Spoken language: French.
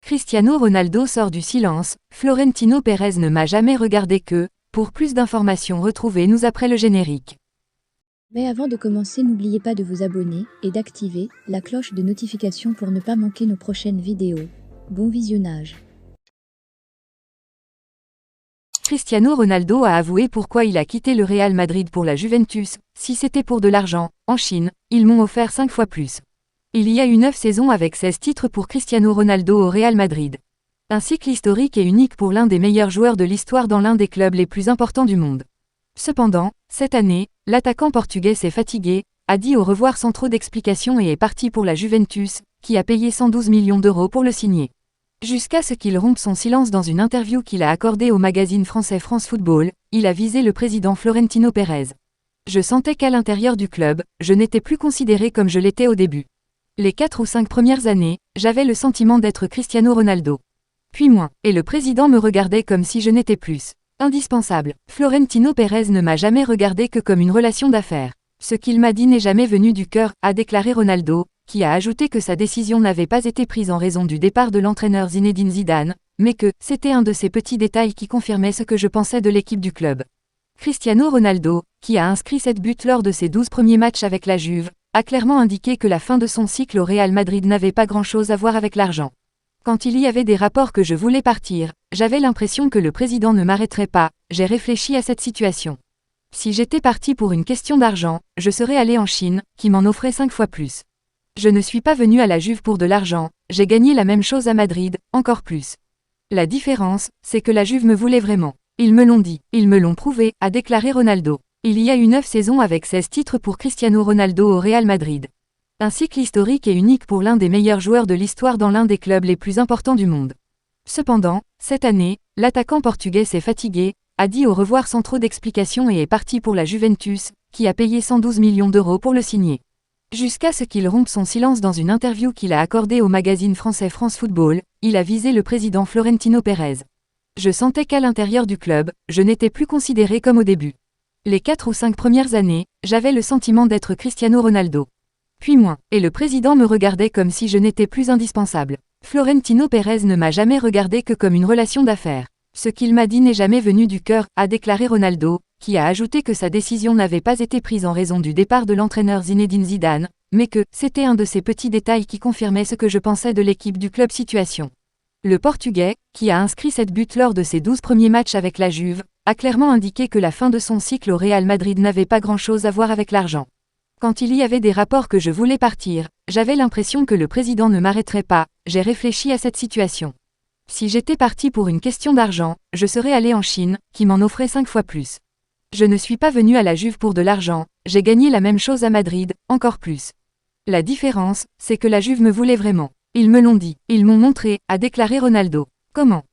Cristiano Ronaldo sort du silence, Florentino Pérez ne m'a jamais regardé que, pour plus d'informations retrouvez-nous après le générique. Mais avant de commencer, n'oubliez pas de vous abonner et d'activer la cloche de notification pour ne pas manquer nos prochaines vidéos. Bon visionnage. Cristiano Ronaldo a avoué pourquoi il a quitté le Real Madrid pour la Juventus. Si c'était pour de l'argent, en Chine, ils m'ont offert 5 fois plus. Il y a eu 9 saisons avec 16 titres pour Cristiano Ronaldo au Real Madrid. Un cycle historique et unique pour l'un des meilleurs joueurs de l'histoire dans l'un des clubs les plus importants du monde. Cependant, cette année, l'attaquant portugais s'est fatigué, a dit au revoir sans trop d'explications et est parti pour la Juventus, qui a payé 112 millions d'euros pour le signer. Jusqu'à ce qu'il rompe son silence dans une interview qu'il a accordée au magazine français France Football, il a visé le président Florentino Pérez. Je sentais qu'à l'intérieur du club, je n'étais plus considéré comme je l'étais au début. Les 4 ou 5 premières années, j'avais le sentiment d'être Cristiano Ronaldo. Puis moins, et le président me regardait comme si je n'étais plus indispensable. Florentino Pérez ne m'a jamais regardé que comme une relation d'affaires. Ce qu'il m'a dit n'est jamais venu du cœur, a déclaré Ronaldo, qui a ajouté que sa décision n'avait pas été prise en raison du départ de l'entraîneur Zinedine Zidane, mais que c'était un de ces petits détails qui confirmait ce que je pensais de l'équipe du club. Cristiano Ronaldo, qui a inscrit 7 buts lors de ses 12 premiers matchs avec la Juve, a clairement indiqué que la fin de son cycle au Real Madrid n'avait pas grand-chose à voir avec l'argent. Quand il y avait des rapports que je voulais partir, j'avais l'impression que le président ne m'arrêterait pas, j'ai réfléchi à cette situation. Si j'étais parti pour une question d'argent, je serais allé en Chine, qui m'en offrait 5 fois plus. Je ne suis pas venu à la Juve pour de l'argent, j'ai gagné la même chose à Madrid, encore plus. La différence, c'est que la Juve me voulait vraiment. Ils me l'ont dit, ils me l'ont prouvé, a déclaré Ronaldo. Il y a eu 9 saisons avec 16 titres pour Cristiano Ronaldo au Real Madrid. Un cycle historique et unique pour l'un des meilleurs joueurs de l'histoire dans l'un des clubs les plus importants du monde. Cependant, cette année, l'attaquant portugais s'est fatigué, a dit au revoir sans trop d'explications et est parti pour la Juventus, qui a payé 112 millions d'euros pour le signer. Jusqu'à ce qu'il rompe son silence dans une interview qu'il a accordée au magazine français France Football, il a visé le président Florentino Pérez. Je sentais qu'à l'intérieur du club, je n'étais plus considéré comme au début. Les 4 ou 5 premières années, j'avais le sentiment d'être Cristiano Ronaldo. Puis moins, et le président me regardait comme si je n'étais plus indispensable. Florentino Pérez ne m'a jamais regardé que comme une relation d'affaires. Ce qu'il m'a dit n'est jamais venu du cœur, a déclaré Ronaldo, qui a ajouté que sa décision n'avait pas été prise en raison du départ de l'entraîneur Zinedine Zidane, mais que c'était un de ces petits détails qui confirmait ce que je pensais de l'équipe du club situation. Le Portugais, qui a inscrit 7 buts lors de ses 12 premiers matchs avec la Juve, a clairement indiqué que la fin de son cycle au Real Madrid n'avait pas grand-chose à voir avec l'argent. Quand il y avait des rapports que je voulais partir, j'avais l'impression que le président ne m'arrêterait pas, j'ai réfléchi à cette situation. Si j'étais parti pour une question d'argent, je serais allé en Chine, qui m'en offrait 5 fois plus. Je ne suis pas venu à la Juve pour de l'argent, j'ai gagné la même chose à Madrid, encore plus. La différence, c'est que la Juve me voulait vraiment. Ils me l'ont dit, ils m'ont montré, a déclaré Ronaldo. Comment